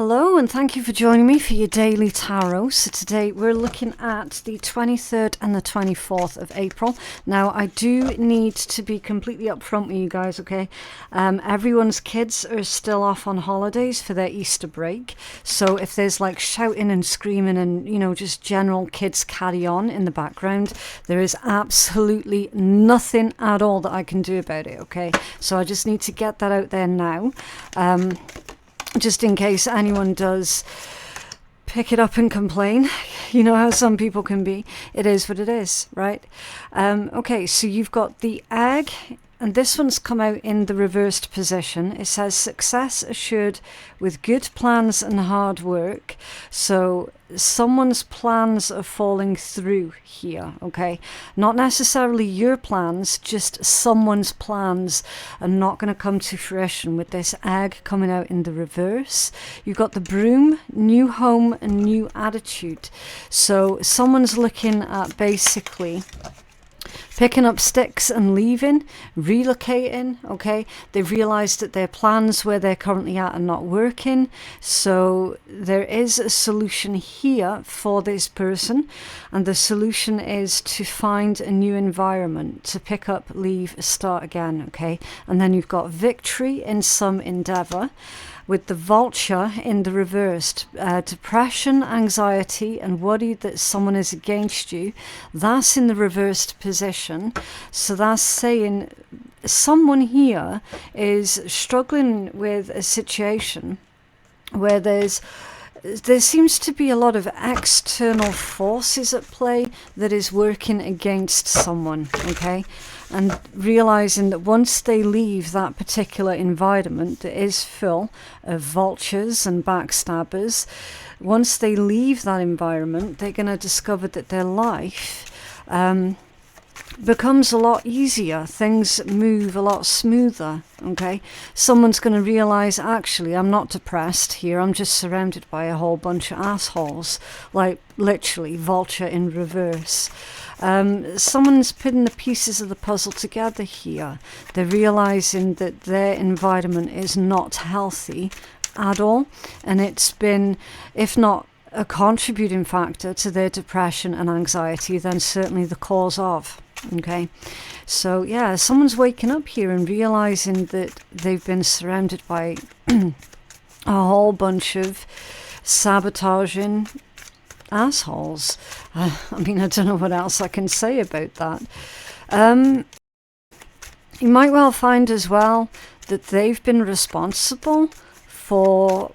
Hello and thank you for joining me for your daily tarot. So today we're looking at the 23rd and the 24th of April. Now I do need to be completely upfront with you guys, okay? Everyone's kids are still off on holidays for their Easter break. So if there's like shouting and screaming and, you know, just general kids carry on in the background, there is absolutely nothing at all that I can do about it, okay? So I just need to get that out there now. Just in case anyone does pick it up and complain. You know how some people can be. It is what it is, right? Okay, so you've got the egg, and this one's come out in the reversed position. It says success assured with good plans and hard work. So someone's plans are falling through here, okay? Not necessarily your plans, just someone's plans are not going to come to fruition with this egg coming out in the reverse. You've got the broom, new home and new attitude. So someone's looking at basically picking up sticks and leaving, relocating, okay? They've realised that their plans where they're currently at are not working. So there is a solution here for this person. And the solution is to find a new environment, to pick up, leave, start again, okay? And then you've got victory in some endeavour. With the vulture in the reversed, depression, anxiety and worry that someone is against you, that's in the reversed position. So that's saying someone here is struggling with a situation where there seems to be a lot of external forces at play that is working against someone, okay? And realizing that once they leave that particular environment that is full of vultures and backstabbers, once they leave that environment, they're going to discover that their life becomes a lot easier. Things move a lot smoother, okay? Someone's going to realize, actually, I'm not depressed here. I'm just surrounded by a whole bunch of assholes, like literally vulture in reverse. Someone's putting the pieces of the puzzle together here. They're realizing that their environment is not healthy at all, and it's been, if not a contributing factor to their depression and anxiety, then certainly the cause of. Okay, so yeah, someone's waking up here and realizing that they've been surrounded by a whole bunch of sabotaging assholes. I mean, I don't know what else I can say about that. You might well find as well that they've been responsible for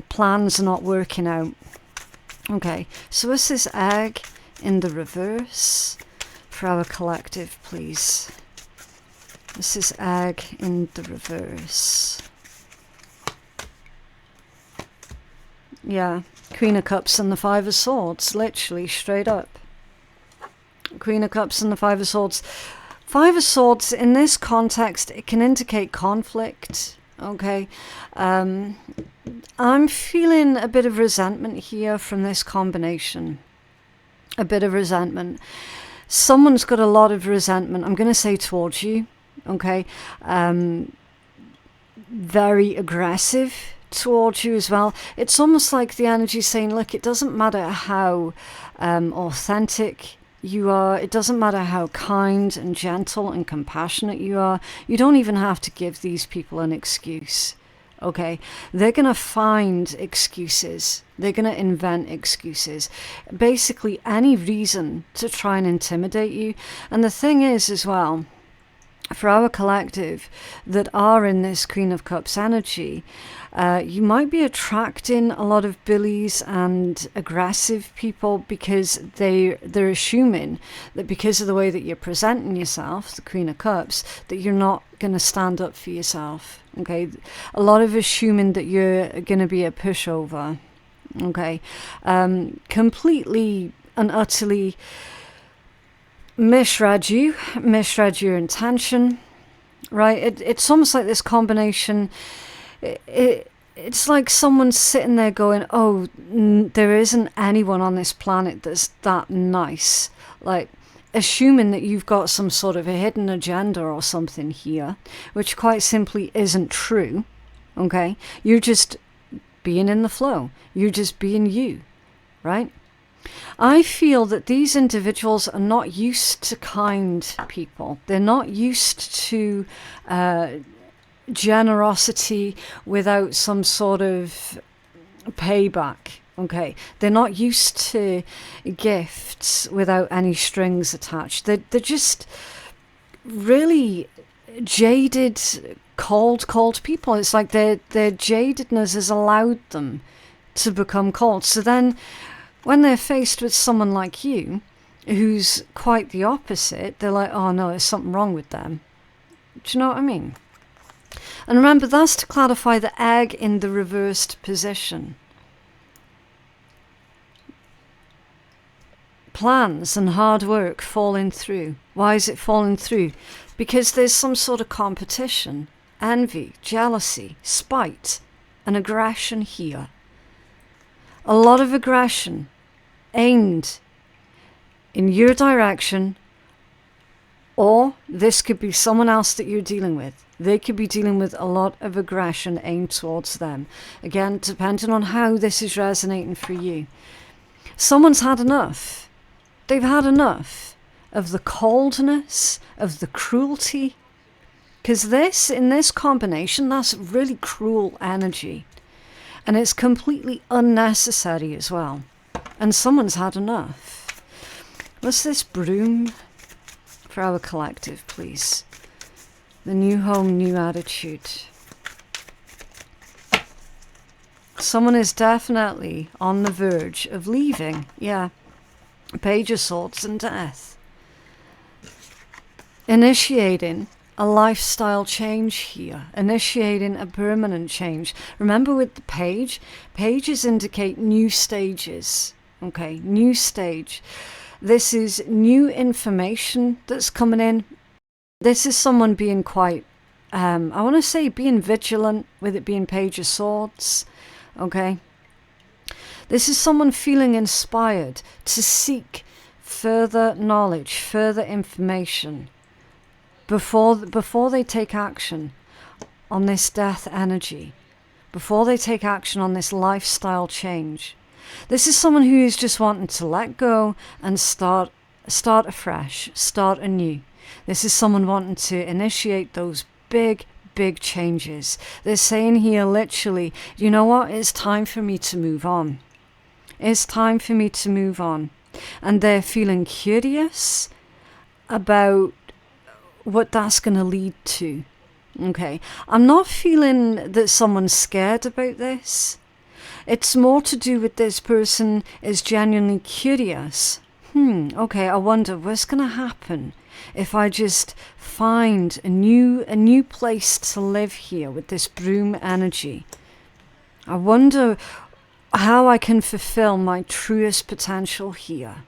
plans not working out. Okay, so what's this egg in the reverse for our collective, please? This is egg in the reverse. Yeah, Queen of Cups and the Five of Swords, literally straight up. Queen of Cups and the Five of Swords. Five of Swords, in this context, it can indicate conflict, okay? I'm feeling a bit of resentment here from this combination. A bit of resentment. Someone's got a lot of resentment, I'm going to say towards you, okay? Very aggressive towards you as well. It's almost like the energy saying, look, it doesn't matter how authentic you are, it doesn't matter how kind and gentle and compassionate you are, you don't even have to give these people an excuse. Okay, they're going to find excuses. They're going to invent excuses. Basically, any reason to try and intimidate you. And the thing is as well, for our collective that are in this Queen of Cups energy, you might be attracting a lot of bullies and aggressive people because they're assuming that because of the way that you're presenting yourself, the Queen of Cups, that you're not going to stand up for yourself. Okay, a lot of assuming that you're going to be a pushover. Okay, completely and utterly misread your intention, right? It's almost like this combination. It's like someone's sitting there going, oh, there isn't anyone on this planet that's that nice. Like, assuming that you've got some sort of a hidden agenda or something here, which quite simply isn't true, okay? You're just being in the flow. You're just being you, right? I feel that these individuals are not used to kind people. They're not used to generosity without some sort of payback. Okay, they're not used to gifts without any strings attached. They're just really jaded, cold people. It's like their jadedness has allowed them to become cold. So then when they're faced with someone like you, who's quite the opposite, they're like, oh no, there's something wrong with them. Do you know what I mean? And remember, that's to clarify the egg in the reversed position. Plans and hard work falling through. Why is it falling through? Because there's some sort of competition, envy, jealousy, spite, and aggression here. A lot of aggression aimed in your direction, or this could be someone else that you're dealing with. They could be dealing with a lot of aggression aimed towards them. Again, depending on how this is resonating for you. Someone's had enough. They've had enough of the coldness, of the cruelty. Because in this combination, that's really cruel energy. And it's completely unnecessary as well. And someone's had enough. What's this broom for our collective, please? The new home, new attitude. Someone is definitely on the verge of leaving. Yeah. Page of Swords and Death. Initiating a lifestyle change here. Initiating a permanent change. Remember with the pages indicate new stages. Okay, new stage. This is new information that's coming in. This is someone being quite, I want to say being vigilant, with it being Page of Swords. Okay. This is someone feeling inspired to seek further knowledge, further information before they take action on this death energy, before they take action on this lifestyle change. This is someone who is just wanting to let go and start afresh, start anew. This is someone wanting to initiate those big changes. They're saying here literally, you know what, it's time for me to move on. It's time for me to move on. And they're feeling curious about what that's going to lead to. Okay. I'm not feeling that someone's scared about this. It's more to do with this person is genuinely curious. Okay, I wonder what's going to happen if I just find a new place to live here with this broom energy. I wonder how I can fulfill my truest potential here,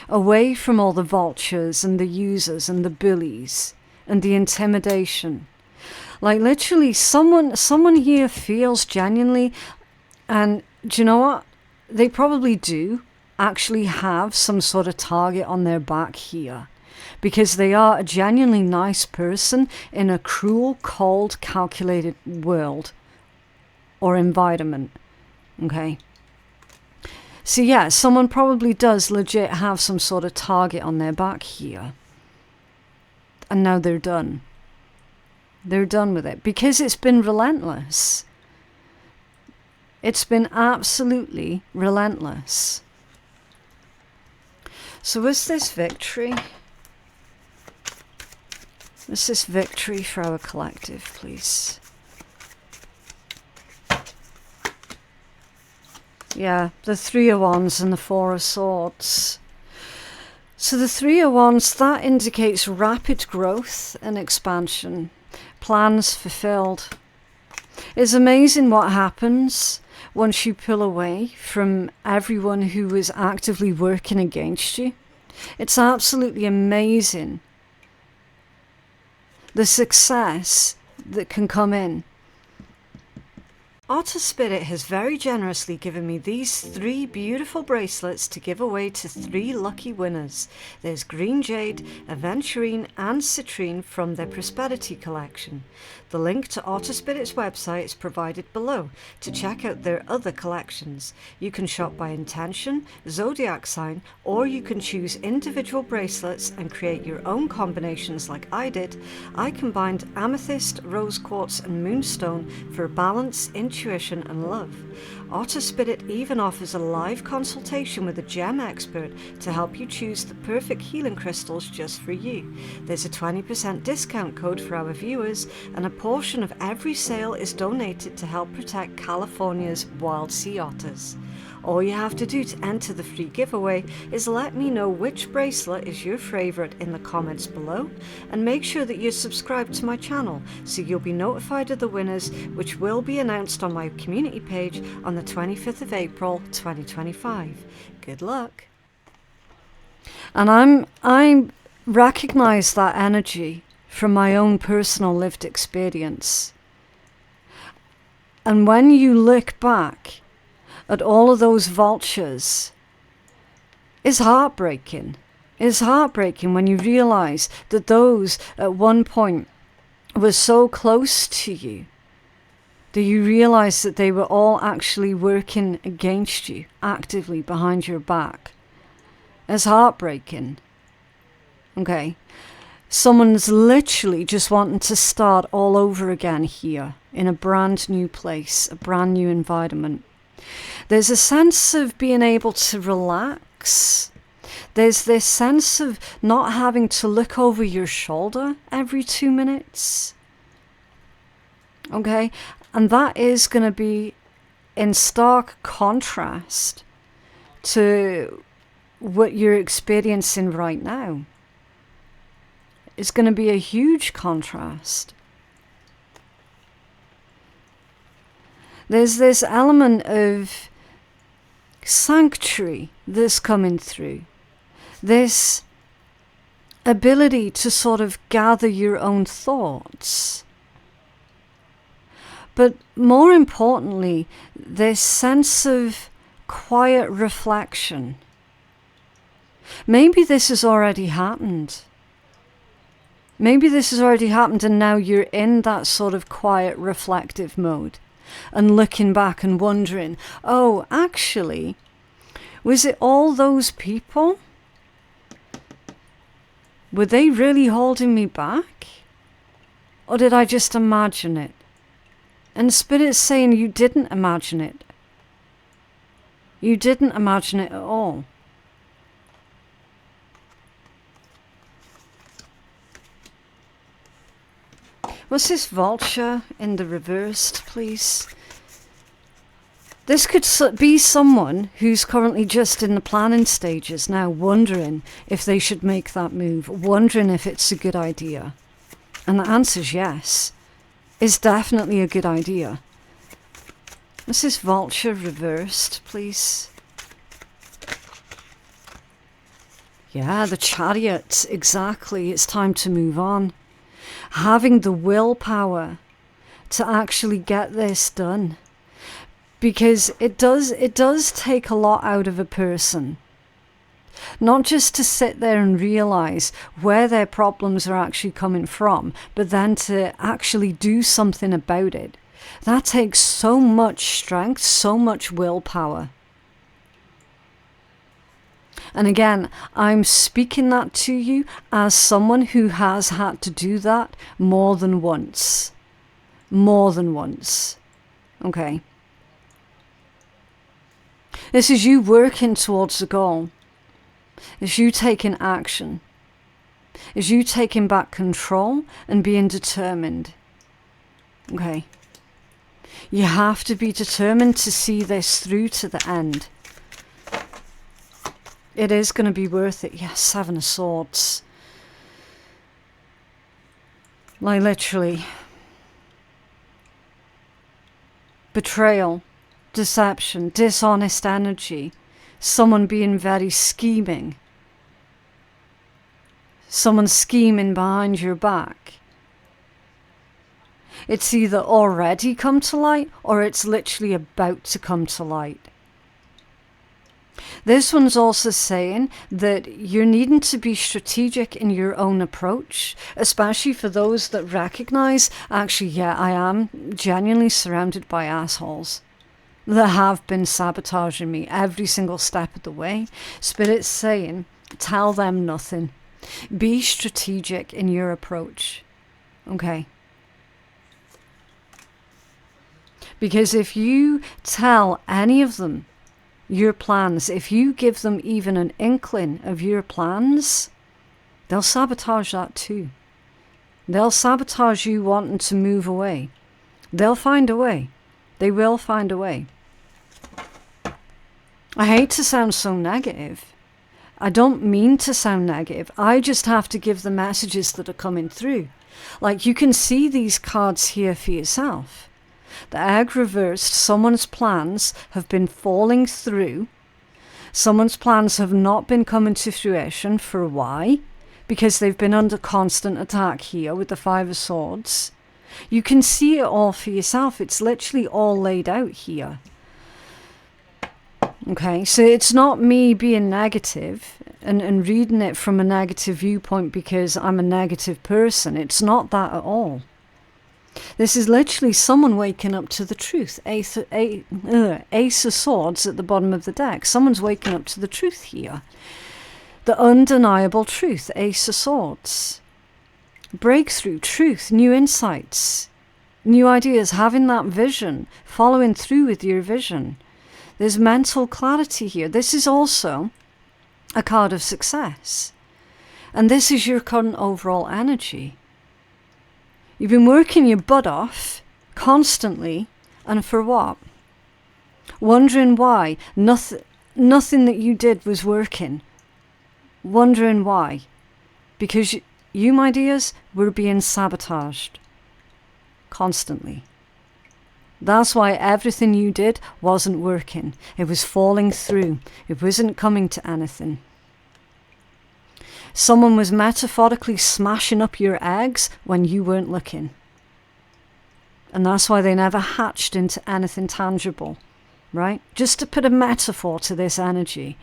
away from all the vultures and the users and the bullies and the intimidation. Like literally someone here feels genuinely, and do you know what? They probably do actually have some sort of target on their back here, because they are a genuinely nice person in a cruel, cold, calculated world or environment. Okay. So yeah, someone probably does legit have some sort of target on their back here. And now they're done. They're done with it because it's been relentless. It's been absolutely relentless. So is this victory? Is this victory for our collective, please? Yeah, the Three of Wands and the Four of Swords. So the Three of Wands, that indicates rapid growth and expansion. Plans fulfilled. It's amazing what happens once you pull away from everyone who is actively working against you. It's absolutely amazing the success that can come in Otter Spirit has very generously given me these 3 beautiful bracelets to give away to 3 lucky winners. There's Green Jade, Aventurine and Citrine from their Prosperity collection. The link to Otter Spirit's website is provided below to check out their other collections. You can shop by intention, zodiac sign, or you can choose individual bracelets and create your own combinations like I did. I combined amethyst, rose quartz and moonstone for balance, intuition and love. Otter Spirit even offers a live consultation with a gem expert to help you choose the perfect healing crystals just for you. There's a 20% discount code for our viewers, and a portion of every sale is donated to help protect California's wild sea otters. All you have to do to enter the free giveaway is let me know which bracelet is your favourite in the comments below, and make sure that you're subscribed to my channel so you'll be notified of the winners, which will be announced on my community page on the 25th of April 2025. Good luck. And I recognise that energy from my own personal lived experience. And when you look back at all of those vultures, it's heartbreaking. It's heartbreaking when you realise that those at one point were so close to you that you realise that they were all actually working against you, actively behind your back. It's heartbreaking. Okay? Someone's literally just wanting to start all over again here in a brand new place, a brand new environment. There's a sense of being able to relax. There's this sense of not having to look over your shoulder every 2 minutes. Okay? And that is going to be in stark contrast to what you're experiencing right now. It's going to be a huge contrast. There's this element of sanctuary that's coming through. This ability to sort of gather your own thoughts. But more importantly, this sense of quiet reflection. Maybe this has already happened. Maybe this has already happened and now you're in that sort of quiet reflective mode. And looking back and wondering, oh, actually, was it all those people? Were they really holding me back? Or did I just imagine it? And Spirit's saying you didn't imagine it. You didn't imagine it at all. What's this vulture in the reversed, please? This could be someone who's currently just in the planning stages now, wondering if they should make that move, wondering if it's a good idea. And the answer's yes. It's definitely a good idea. What's this vulture reversed, please? Yeah, the Chariot, exactly. It's time to move on. Having the willpower to actually get this done, because it does take a lot out of a person, not just to sit there and realize where their problems are actually coming from, but then to actually do something about it. That takes so much strength, so much willpower. And again, I'm speaking that to you as someone who has had to do that more than once. More than once. Okay. This is you working towards a goal. It's you taking action. It's you taking back control and being determined. Okay. You have to be determined to see this through to the end. It is going to be worth it. Yes, 7 of Swords. Like literally. Betrayal, deception, dishonest energy. Someone being very scheming. Someone scheming behind your back. It's either already come to light or it's literally about to come to light. This one's also saying that you're needing to be strategic in your own approach, especially for those that recognize, actually, yeah, I am genuinely surrounded by assholes that have been sabotaging me every single step of the way. Spirit's saying, tell them nothing. Be strategic in your approach. Okay? Because if you tell any of them your plans, if you give them even an inkling of your plans, they'll sabotage that too. They'll sabotage you wanting to move away. They'll find a way. They will find a way. I hate to sound so negative. I don't mean to sound negative. I just have to give the messages that are coming through. Like, you can see these cards here for yourself. The egg reversed, someone's plans have been falling through. Someone's plans have not been coming to fruition. For why? Because they've been under constant attack here with the Five of Swords. You can see it all for yourself. It's literally all laid out here. Okay, so it's not me being negative and reading it from a negative viewpoint because I'm a negative person. It's not that at all. This is literally someone waking up to the truth. Ace of Swords at the bottom of the deck. Someone's waking up to the truth here. The undeniable truth. Ace of Swords. Breakthrough, truth, new insights, new ideas, having that vision, following through with your vision. There's mental clarity here. This is also a card of success. And this is your current overall energy. You've been working your butt off constantly, and for what? Wondering why nothing that you did was working. Wondering why. Because you, my dears, were being sabotaged constantly. That's why everything you did wasn't working. It was falling through. It wasn't coming to anything. Someone was metaphorically smashing up your eggs when you weren't looking. And that's why they never hatched into anything tangible, right? Just to put a metaphor to this energy.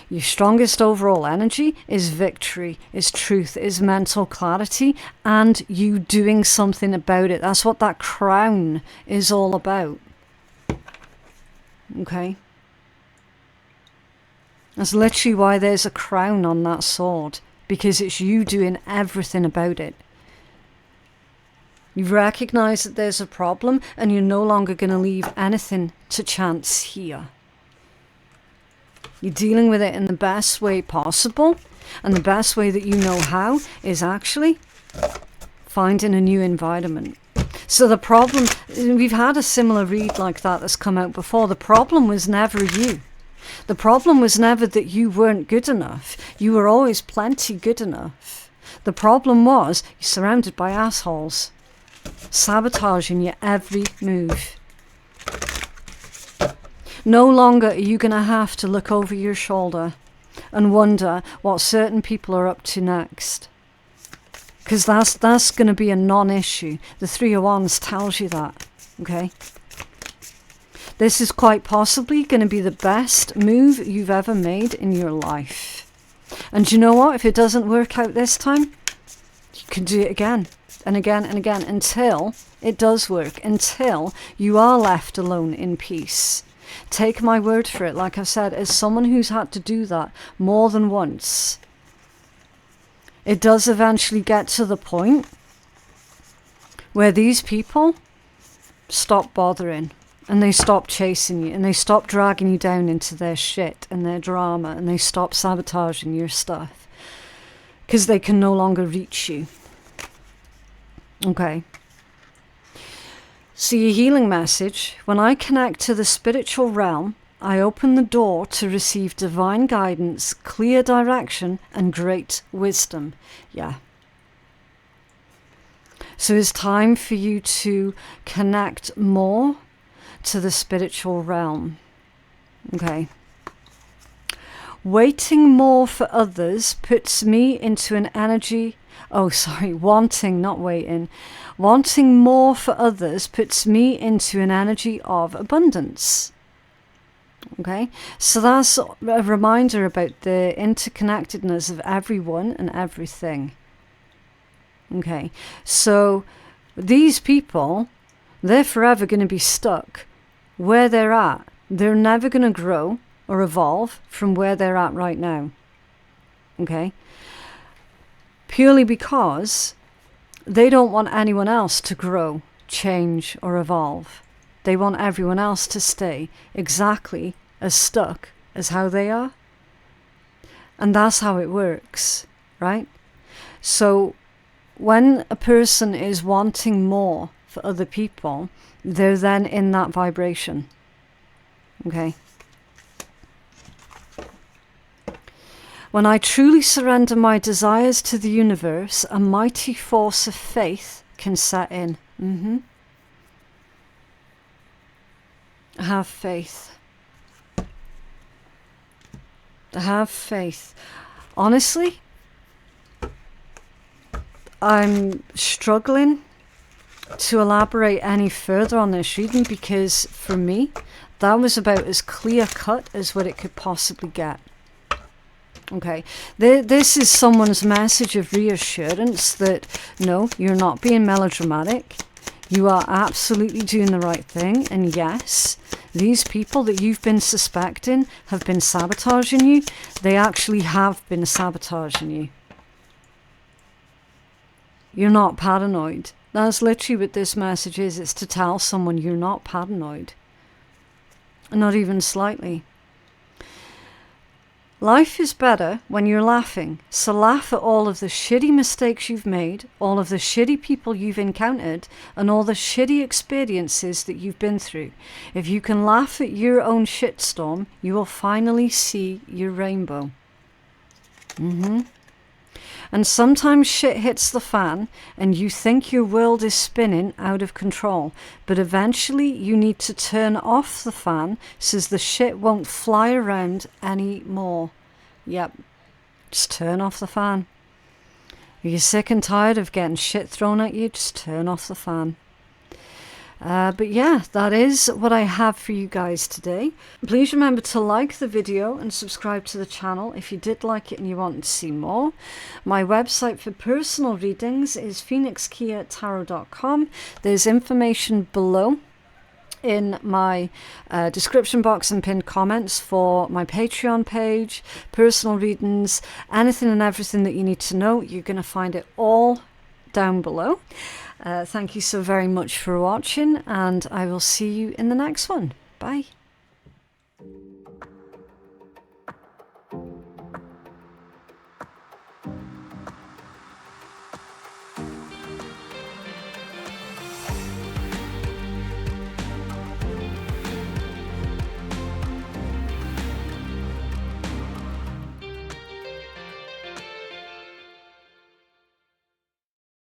Your strongest overall energy is victory, is truth, is mental clarity, and you doing something about it. That's what that crown is all about. Okay? That's literally why there's a crown on that sword, because it's you doing everything about it. You've recognized that there's a problem, and you're no longer going to leave anything to chance here. You're dealing with it in the best way possible, and the best way that you know how is actually finding a new environment. So the problem, we've had a similar read like that that's come out before. The problem was never you. The problem was never that you weren't good enough. You were always plenty good enough. The problem was you're surrounded by assholes, sabotaging your every move. No longer are you going to have to look over your shoulder and wonder what certain people are up to next. Because that's going to be a non-issue. The Three of Wands tells you that. Okay? This is quite possibly going to be the best move you've ever made in your life. And you know what? If it doesn't work out this time, you can do it again and again and again until it does work. Until you are left alone in peace. Take my word for it, like I said, as someone who's had to do that more than once, it does eventually get to the point where these people stop bothering and they stop chasing you and they stop dragging you down into their shit and their drama and they stop sabotaging your stuff because they can no longer reach you. Okay. So your healing message, when I connect to the spiritual realm, I open the door to receive divine guidance, clear direction, and great wisdom. Yeah. So it's time for you to connect more to the spiritual realm. Okay. Waiting more for others puts me into an energy Oh, sorry, wanting, not waiting. Wanting more for others puts me into an energy of abundance. Okay, so that's a reminder about the interconnectedness of everyone and everything. Okay, so these people, they're forever going to be stuck where they're at. They're never going to grow or evolve from where they're at right now. Okay, purely because they don't want anyone else to grow, change, or evolve. They want everyone else to stay exactly as stuck as how they are. And that's how it works, right? So when a person is wanting more for other people, they're then in that vibration. Okay? When I truly surrender my desires to the universe, a mighty force of faith can set in. Have faith. Have faith. Honestly, I'm struggling to elaborate any further on this reading because for me, that was about as clear cut as what it could possibly get. Okay, this is someone's message of reassurance that no, you're not being melodramatic. You are absolutely doing the right thing. And yes, these people that you've been suspecting have been sabotaging you. They actually have been sabotaging you. You're not paranoid. That's literally what this message is. It's to tell someone you're not paranoid. Not even slightly. Life is better when you're laughing, so laugh at all of the shitty mistakes you've made, all of the shitty people you've encountered, and all the shitty experiences that you've been through. If you can laugh at your own shitstorm, you will finally see your rainbow. And sometimes shit hits the fan and you think your world is spinning out of control. But eventually you need to turn off the fan so the shit won't fly around anymore. Yep, just turn off the fan. If you're sick and tired of getting shit thrown at you, just turn off the fan. But yeah, that is what I have for you guys today. Please remember to like the video and subscribe to the channel if you did like it and you want to see more. My website for personal readings is phoenixkeiatarot.com. There's information below in my description box and pinned comments for my Patreon page, personal readings, anything and everything that you need to know. You're going to find it all down below. Thank you so very much for watching, and I will see you in the next one. Bye.